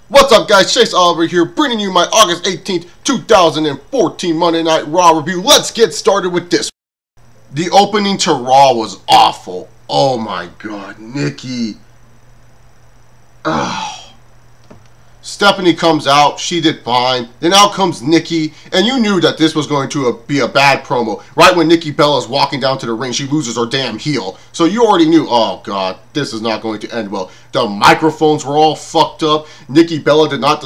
What's up, guys? Chase Oliver here, bringing you my August 18th, 2014 Monday Night Raw review. Let's get started with this. The opening to Raw was awful. Oh my god, Nikki. Stephanie comes out, she did fine. Then out comes Nikki, and you knew that this was going to be a bad promo. Right when Nikki Bella's walking down to the ring, she loses her damn heel. So you already knew, oh god, this is not going to end well. The microphones were all fucked up. Nikki Bella did not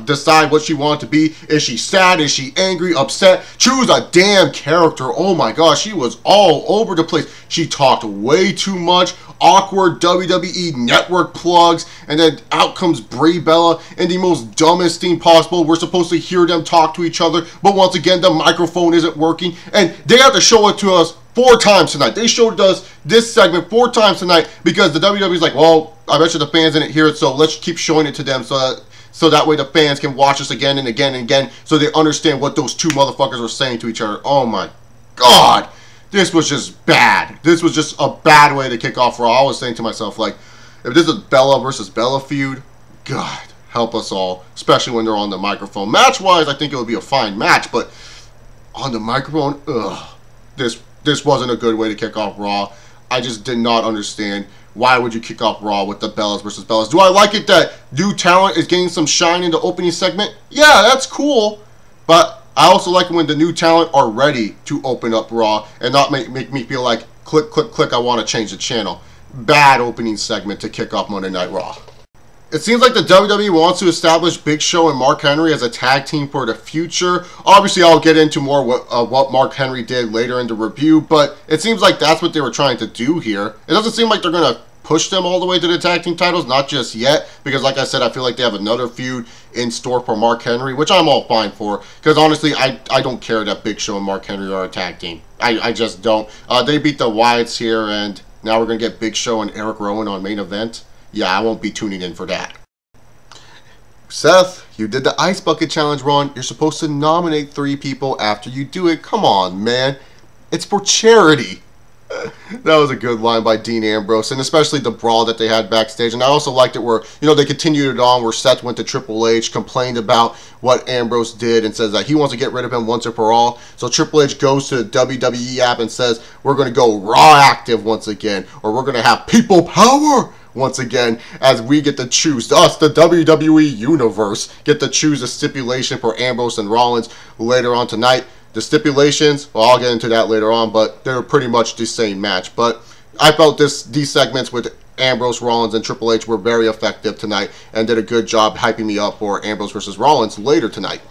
decide what she wanted to be. Is she sad? Is she angry? Upset? Choose a damn character. Oh my gosh, she was all over the place. She talked way too much. Awkward WWE network plugs, and then out comes Brie Bella in the most dumbest thing possible. We're supposed to hear them talk to each other, but once again the microphone isn't working, and they have to show it to us 4 times tonight. They showed us this segment 4 times tonight because the WWE's like, well, I bet you the fans didn't hear it, so let's keep showing it to them so that way the fans can watch us again and again and again, so they understand what those two motherfuckers are saying to each other. Oh my god. This was just bad. This was just a bad way to kick off Raw. I was saying to myself, like, if this is Bella versus Bella feud, God, help us all, especially when they're on the microphone. Match-wise, I think it would be a fine match, but on the microphone, ugh, this wasn't a good way to kick off Raw. I just did not understand why would you kick off Raw with the Bellas versus Bellas. Do I like it that new talent is getting some shine in the opening segment? Yeah, that's cool, but I also like when the new talent are ready to open up Raw and not make me feel like, click, click, click, I want to change the channel. Bad opening segment to kick off Monday Night Raw. It seems like the WWE wants to establish Big Show and Mark Henry as a tag team for the future. Obviously, I'll get into more what Mark Henry did later in the review, but it seems like that's what they were trying to do here. It doesn't seem like they're going to push them all the way to the tag team titles, not just yet, because like I said, I feel like they have another feud in store for Mark Henry, which I'm all fine for, because honestly, I don't care that Big Show and Mark Henry are a tag team. I just don't. They beat the Wyatts here, and now we're going to get Big Show and Eric Rowan on main event. Yeah, I won't be tuning in for that. Seth, you did the Ice Bucket Challenge run. You're supposed to nominate 3 people after you do it. Come on, man. It's for charity. That was a good line by Dean Ambrose, and especially the brawl that they had backstage. And I also liked it where, you know, they continued it on where Seth went to Triple H, complained about what Ambrose did, and says that he wants to get rid of him once and for all. So Triple H goes to the WWE app and says, we're going to go Raw active once again, or we're going to have people power once again, as we get to choose, us, the WWE Universe, get to choose a stipulation for Ambrose and Rollins later on tonight. The stipulations, well, I'll get into that later on, but they're pretty much the same match. But I felt these segments with Ambrose, Rollins, and Triple H were very effective tonight and did a good job hyping me up for Ambrose versus Rollins later tonight.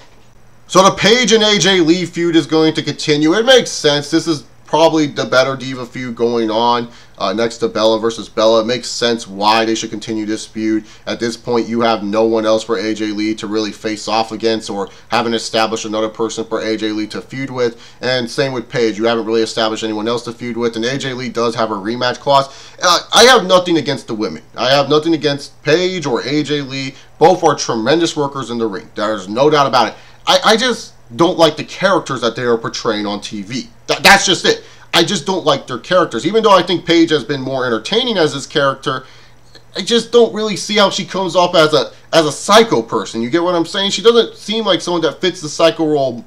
So the Paige and AJ Lee feud is going to continue. It makes sense. This is probably the better Diva feud going on next to Bella versus Bella. It makes sense why they should continue this feud. At this point, you have no one else for AJ Lee to really face off against, or haven't established another person for AJ Lee to feud with. And same with Paige. You haven't really established anyone else to feud with, and AJ Lee does have a rematch clause. I have nothing against the women. I have nothing against Paige or AJ Lee. Both are tremendous workers in the ring. There's no doubt about it. I just don't like the characters that they are portraying on TV. That's just it. I just don't like their characters. Even though I think Paige has been more entertaining as this character, I just don't really see how she comes off as a psycho person. You get what I'm saying? She doesn't seem like someone that fits the psycho role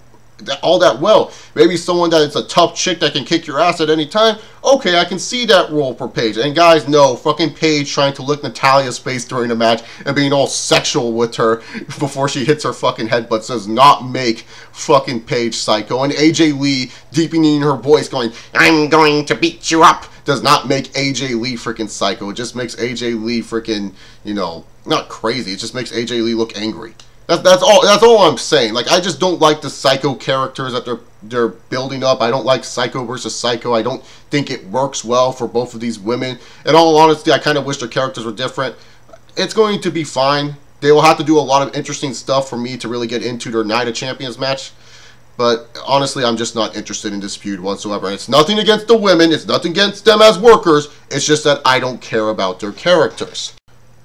all that well. Maybe someone that is a tough chick that can kick your ass at any time. Okay, I can see that role for Paige. And guys, no, fucking Paige trying to lick Natalia's face during the match and being all sexual with her before she hits her fucking headbutt does not make fucking Paige psycho. And AJ Lee deepening her voice going, I'm going to beat you up, does not make AJ Lee freaking psycho. It just makes AJ Lee freaking, you know, not crazy. It just makes AJ Lee look angry. That's all I'm saying. Like, I just don't like the psycho characters that they're building up. I don't like psycho versus psycho. I don't think it works well for both of these women. In all honesty, I kind of wish their characters were different. It's going to be fine. They will have to do a lot of interesting stuff for me to really get into their Night of Champions match. But honestly, I'm just not interested in this feud whatsoever. It's nothing against the women. It's nothing against them as workers. It's just that I don't care about their characters.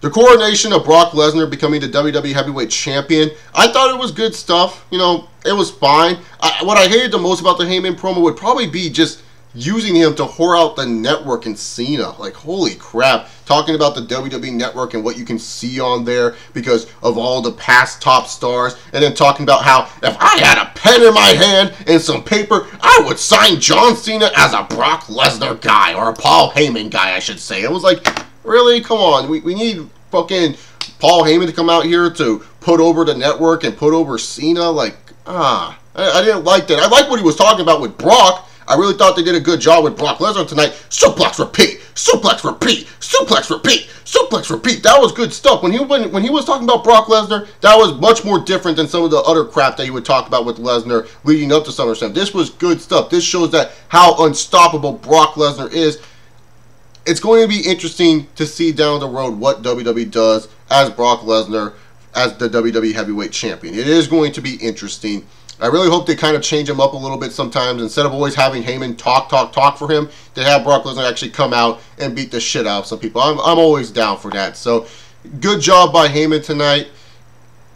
The coronation of Brock Lesnar becoming the WWE Heavyweight Champion, I thought it was good stuff. You know, it was fine. What I hated the most about the Heyman promo would probably be just using him to whore out the network and Cena. Like, holy crap. Talking about the WWE network and what you can see on there because of all the past top stars. And then talking about how if I had a pen in my hand and some paper, I would sign John Cena as a Brock Lesnar guy. Or a Paul Heyman guy, I should say. It was like, really? Come on. We need fucking Paul Heyman to come out here to put over the network and put over Cena. Like, I didn't like that. I like what he was talking about with Brock. I really thought they did a good job with Brock Lesnar tonight. Suplex repeat, suplex repeat, suplex repeat, suplex repeat. That was good stuff. When he was talking about Brock Lesnar, that was much more different than some of the other crap that he would talk about with Lesnar leading up to SummerSlam. This was good stuff. This shows that how unstoppable Brock Lesnar is. It's going to be interesting to see down the road what WWE does as Brock Lesnar as the WWE Heavyweight Champion. It is going to be interesting. I really hope they kind of change him up a little bit sometimes. Instead of always having Heyman talk for him, they have Brock Lesnar actually come out and beat the shit out of some people. I'm always down for that. So, good job by Heyman tonight.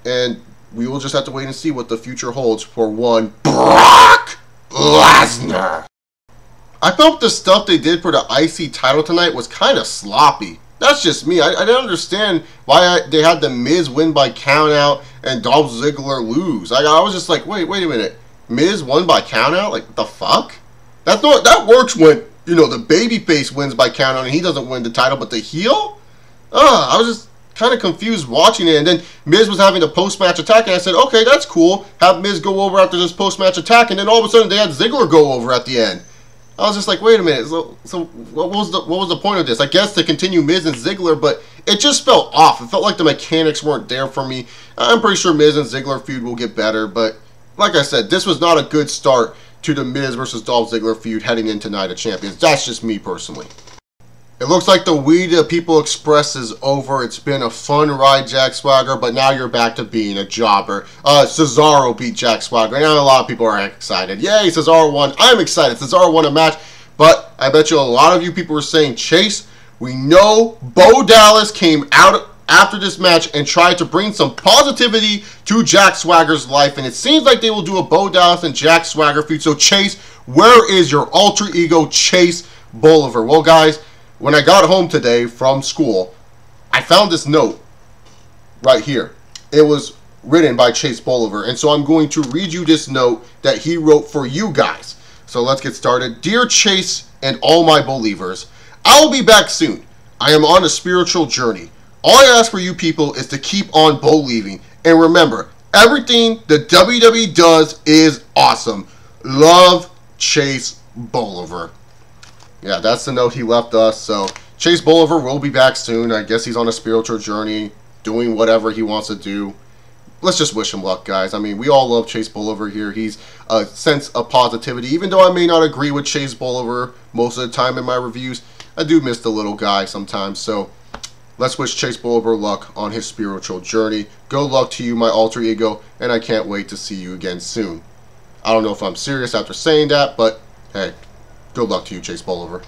And we will just have to wait and see what the future holds for one Brock Lesnar. I felt the stuff they did for the IC title tonight was kind of sloppy. That's just me. I didn't understand why they had the Miz win by countout and Dolph Ziggler lose. I was just like, wait a minute. Miz won by countout? Like, what the fuck? That works when, you know, the babyface wins by countout and he doesn't win the title, but the heel? I was just kind of confused watching it. And then Miz was having a post-match attack, and I said, okay, that's cool. Have Miz go over after this post-match attack, and then all of a sudden they had Ziggler go over at the end. I was just like, wait a minute. So what was the point of this? I guess to continue Miz and Ziggler, but it just felt off. It felt like the mechanics weren't there for me. I'm pretty sure Miz and Ziggler feud will get better, but like I said, this was not a good start to the Miz versus Dolph Ziggler feud heading into Night of Champions. That's just me personally. It looks like the We the People Express is over. It's been a fun ride, Jack Swagger, but now you're back to being a jobber. Cesaro beat Jack Swagger, and a lot of people are excited. Yay, Cesaro won. I'm excited. Cesaro won a match, but I bet you a lot of you people were saying, Chase, we know Bo Dallas came out after this match and tried to bring some positivity to Jack Swagger's life, and it seems like they will do a Bo Dallas and Jack Swagger feud. So, Chase, where is your alter ego, Chase Bolivar? Well, guys, when I got home today from school, I found this note right here. It was written by Chase Bolivar, and so I'm going to read you this note that he wrote for you guys. So let's get started. Dear Chase and all my Believers, I will be back soon. I am on a spiritual journey. All I ask for you people is to keep on believing. And remember, everything the WWE does is awesome. Love, Chase Bolivar. Yeah, that's the note he left us. So Chase Bolivar will be back soon. I guess he's on a spiritual journey, doing whatever he wants to do. Let's just wish him luck, guys. I mean, we all love Chase Bolivar here. He's a sense of positivity. Even though I may not agree with Chase Bolivar most of the time in my reviews, I do miss the little guy sometimes. So let's wish Chase Bolivar luck on his spiritual journey. Good luck to you, my alter ego, and I can't wait to see you again soon. I don't know if I'm serious after saying that, but hey, good luck to you, Chase Bolivar.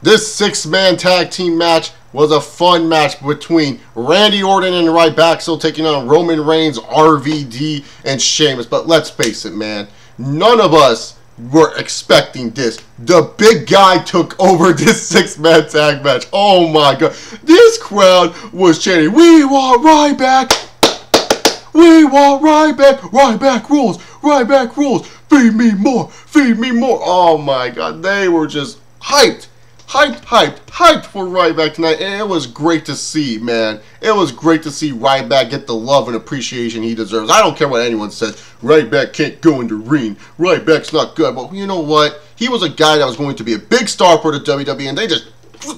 This six-man tag team match was a fun match between Randy Orton and Ryback, still taking on Roman Reigns, RVD, and Sheamus. But let's face it, man, none of us were expecting this. The big guy took over this six-man tag match. Oh my god. This crowd was chanting, "We want Ryback! We want Ryback! Ryback rules! Ryback rules! Feed me more! Feed me more!" Oh my god, they were just hyped for Ryback tonight, and it was great to see, man. It was great to see Ryback get the love and appreciation he deserves. I don't care what anyone says. Ryback can't go in the ring. Ryback's not good. But you know what? He was a guy that was going to be a big star for the WWE, and they just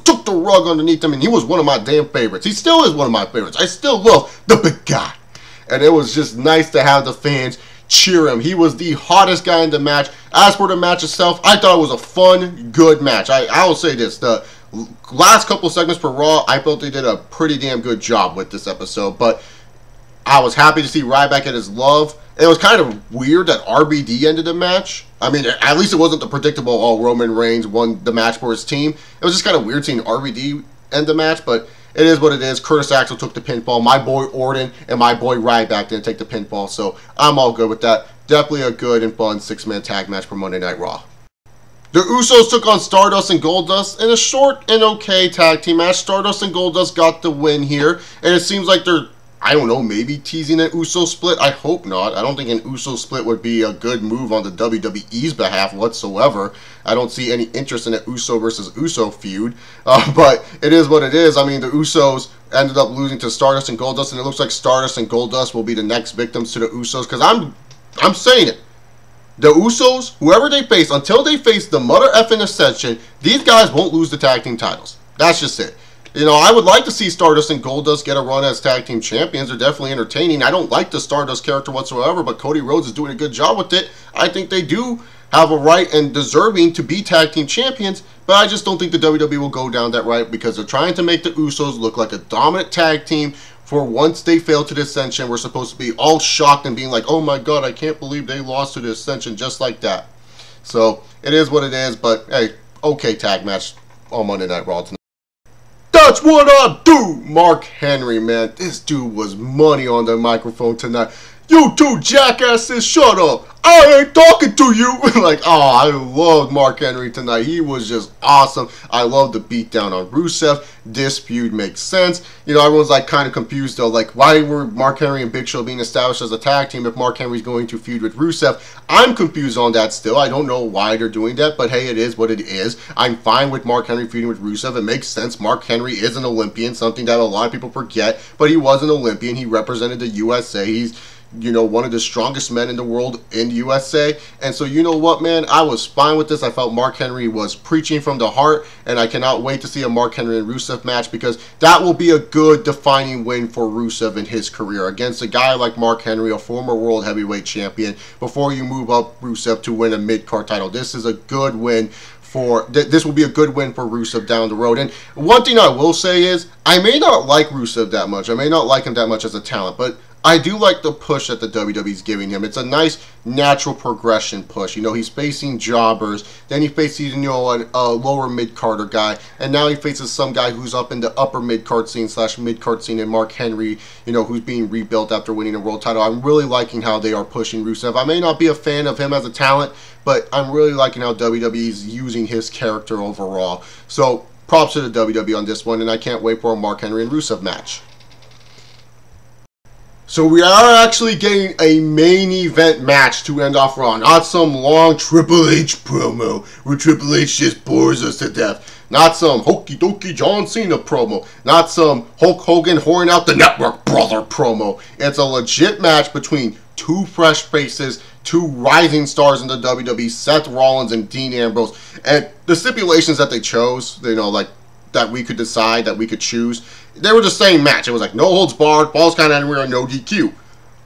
took the rug underneath him, and he was one of my damn favorites. He still is one of my favorites. I still love the big guy. And it was just nice to have the fans cheer him. He was the hottest guy in the match. As for the match itself, I thought it was a fun, good match. I will say this, the last couple segments for Raw, I felt they did a pretty damn good job with this episode, but I was happy to see Ryback get his love. It was kind of weird that RBD ended the match. I mean, at least it wasn't the predictable, oh, Roman Reigns won the match for his team. It was just kind of weird seeing RBD end the match, but it is what it is. Curtis Axel took the pinfall. My boy Orton and my boy Ryback didn't take the pinfall, so I'm all good with that. Definitely a good and fun six-man tag match for Monday Night Raw. The Usos took on Stardust and Goldust in a short and okay tag team match. Stardust and Goldust got the win here, and it seems like they're, I don't know, maybe teasing an Uso split. I hope not. I don't think an Uso split would be a good move on the WWE's behalf whatsoever. I don't see any interest in an Uso versus Uso feud, but it is what it is. I mean, the Usos ended up losing to Stardust and Goldust, and it looks like Stardust and Goldust will be the next victims to the Usos, because I'm saying it. The Usos, whoever they face, until they face the Mother Effing Ascension, these guys won't lose the tag team titles. That's just it. You know, I would like to see Stardust and Goldust get a run as tag team champions. They're definitely entertaining. I don't like the Stardust character whatsoever, but Cody Rhodes is doing a good job with it. I think they do have a right and deserving to be tag team champions, but I just don't think the WWE will go down that right, because they're trying to make the Usos look like a dominant tag team. For once they failed to the Ascension, we're supposed to be all shocked and being like, oh my god, I can't believe they lost to the Ascension just like that. So, it is what it is, but hey, okay tag match on Monday Night Raw tonight. That's what I do! Mark Henry, man. This dude was money on the microphone tonight. You two jackasses, shut up! I ain't talking to you! Like, oh, I loved Mark Henry tonight. He was just awesome. I love the beatdown on Rusev. This feud makes sense. You know, everyone's like kind of confused though. Like, why were Mark Henry and Big Show being established as a tag team if Mark Henry's going to feud with Rusev? I'm confused on that still. I don't know why they're doing that, but hey, it is what it is. I'm fine with Mark Henry feuding with Rusev. It makes sense. Mark Henry is an Olympian, something that a lot of people forget, but he was an Olympian. He represented the USA. He's, you know, one of the strongest men in the world in the USA. And so, you know what, man? I was fine with this. I felt Mark Henry was preaching from the heart, and I cannot wait to see a Mark Henry and Rusev match, because that will be a good defining win for Rusev in his career against a guy like Mark Henry, a former world heavyweight champion, before you move up Rusev to win a mid-card title. This is a good win. This will be a good win for Rusev down the road. And one thing I will say is, I may not like Rusev that much. I may not like him that much as a talent, but I do like the push that the WWE's giving him. It's a nice, natural progression push. You know, he's facing jobbers, then he faces, you know, a lower mid-carder guy, and now he faces some guy who's up in the upper mid-card scene / mid-card scene in Mark Henry, you know, who's being rebuilt after winning a world title. I'm really liking how they are pushing Rusev. I may not be a fan of him as a talent, but I'm really liking how WWE's using his character overall. So, props to the WWE on this one, and I can't wait for a Mark Henry and Rusev match. So we are actually getting a main event match to end off Raw. Not some long Triple H promo where Triple H just bores us to death. Not some hokey dokey John Cena promo. Not some Hulk Hogan whoring out the network brother promo. It's a legit match between two fresh faces, two rising stars in the WWE, Seth Rollins and Dean Ambrose. And the stipulations that they chose, you know, like, that we could decide, that we could choose, they were the same match. It was like no holds barred, falls count anywhere, and no DQ.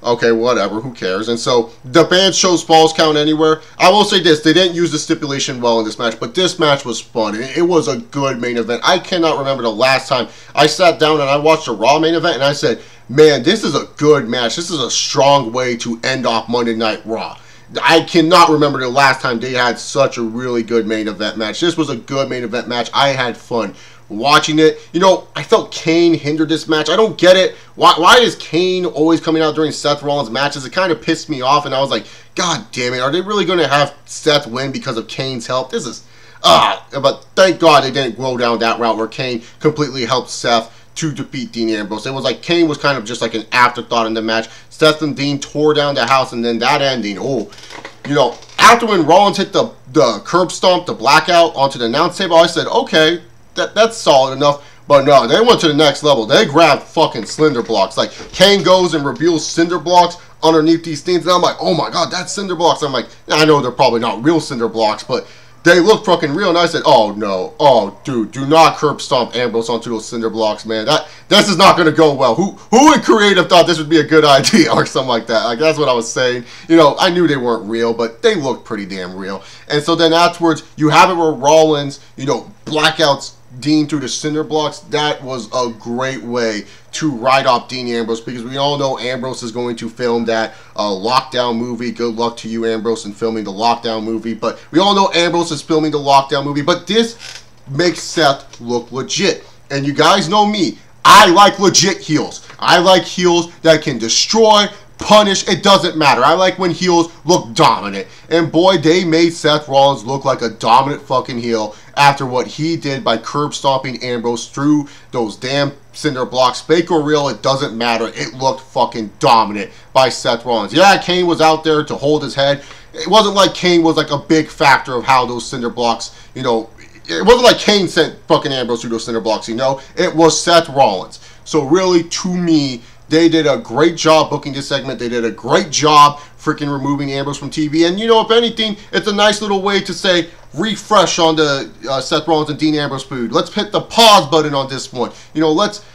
Okay, whatever, who cares? And so the fans chose falls count anywhere. I will say this, they didn't use the stipulation well in this match, but this match was fun. It was a good main event. I cannot remember the last time I sat down and I watched a Raw main event and I said, man, this is a good match. This is a strong way to end off Monday Night Raw. I cannot remember the last time they had such a really good main event match. This was a good main event match. I had fun watching it. You know, I felt Kane hindered this match. I don't get it. Why is Kane always coming out during Seth Rollins matches? It kind of pissed me off, and I was like, God damn it, are they really going to have Seth win because of Kane's help? This is, but thank God they didn't go down that route where Kane completely helped Seth to defeat Dean Ambrose. It was like Kane was kind of just like an afterthought in the match. Seth and Dean tore down the house, and then that ending, oh, you know, after when Rollins hit the curb stomp, the blackout onto the announce table, I said, okay, that's solid enough. But no, they went to the next level. They grabbed fucking cinder blocks. Like, Kane goes and reveals cinder blocks underneath these things, and I'm like, oh my god, that's cinder blocks. I'm like, I know they're probably not real cinder blocks, but they look fucking real. And I said, oh no, oh dude, do not curb stomp Ambrose onto those cinder blocks, man. This is not going to go well. Who in creative thought this would be a good idea or something like that? Like, that's what I was saying. You know, I knew they weren't real, but they looked pretty damn real. And so then afterwards, you have it where Rollins, you know, blackouts Dean through the cinder blocks. That was a great way to write off Dean Ambrose, because we all know Ambrose is going to film that Lockdown movie. Good luck to you, Ambrose, in filming the Lockdown movie. But we all know Ambrose is filming the Lockdown movie. But this makes Seth look legit. And you guys know me. I like legit heels. I like heels that can destroy, punish, it doesn't matter. I like when heels look dominant. And boy, they made Seth Rollins look like a dominant fucking heel after what he did by curb stomping Ambrose through those damn cinder blocks. Fake or real, it doesn't matter. It looked fucking dominant by Seth Rollins. Yeah, Kane was out there to hold his head. It wasn't like Kane was like a big factor of how those cinder blocks, you know, it wasn't like Kane sent fucking Ambrose through those cinder blocks, you know. It was Seth Rollins. So really, to me, they did a great job booking this segment. They did a great job freaking removing Ambrose from TV. And, you know, if anything, it's a nice little way to say refresh on the Seth Rollins and Dean Ambrose feud. Let's hit the pause button on this one. You know, let's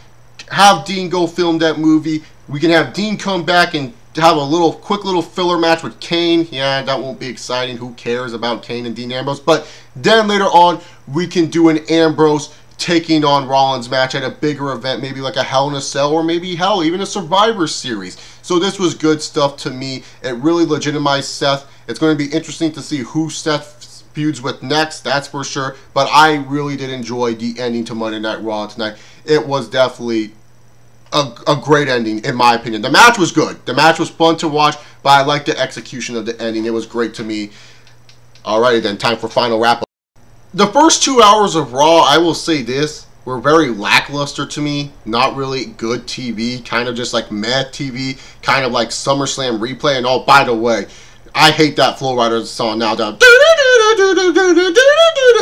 have Dean go film that movie. We can have Dean come back and have a quick little filler match with Kane. Yeah, that won't be exciting. Who cares about Kane and Dean Ambrose? But then later on, we can do an Ambrose taking on Rollins match at a bigger event, maybe like a Hell in a Cell, or maybe hell, even a Survivor Series. So this was good stuff to me. It really legitimized Seth. It's going to be interesting to see who Seth feuds with next, that's for sure. But I really did enjoy the ending to Monday Night Raw tonight. It was definitely a great ending, in my opinion. The match was good. The match was fun to watch, but I liked the execution of the ending. It was great to me. Alrighty then, time for final wrap-up. The first 2 hours of Raw, I will say this, were very lackluster to me. Not really good TV. Kind of just like meh TV. Kind of like SummerSlam replay. And oh, by the way, I hate that Flow Riders song now. Down.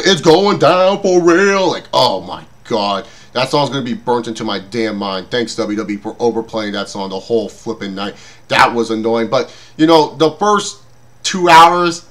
It's going down for real. Like, oh my god. That song's going to be burnt into my damn mind. Thanks, WWE, for overplaying that song the whole flipping night. That was annoying. But, you know, the first 2 hours,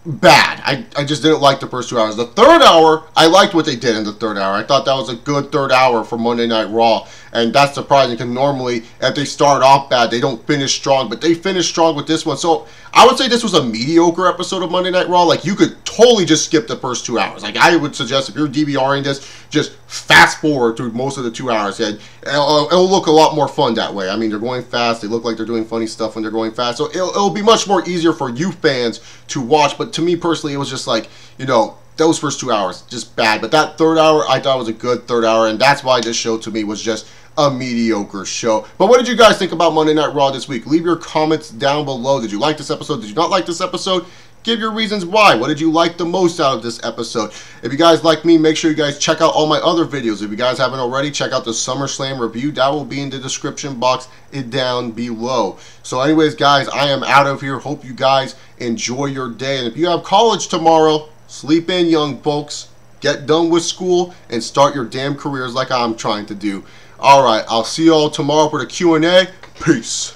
bad. I just didn't like the first 2 hours. The third hour, I liked what they did in the third hour. I thought that was a good third hour for Monday Night Raw. And that's surprising because normally, if they start off bad, they don't finish strong. But they finished strong with this one. So, I would say this was a mediocre episode of Monday Night Raw. Like, you could totally just skip the first 2 hours. Like, I would suggest if you're DVRing this, just fast forward through most of the 2 hours. And it'll look a lot more fun that way. I mean, they're going fast. They look like they're doing funny stuff when they're going fast. So, it'll be much more easier for you fans to watch. But to me personally, it was just like, you know, those first 2 hours, just bad. But that third hour, I thought was a good third hour. And that's why this show to me was just a mediocre show. But what did you guys think about Monday Night Raw this week? Leave your comments down below. Did you like this episode? Did you not like this episode? Give your reasons why. What did you like the most out of this episode? If you guys like me, make sure you guys check out all my other videos. If you guys haven't already, check out the SummerSlam review. That will be in the description box down below. So anyways, guys, I am out of here. Hope you guys enjoy your day. And if you have college tomorrow, sleep in, young folks. Get done with school and start your damn careers like I'm trying to do. Alright, I'll see you all tomorrow for the Q&A. Peace.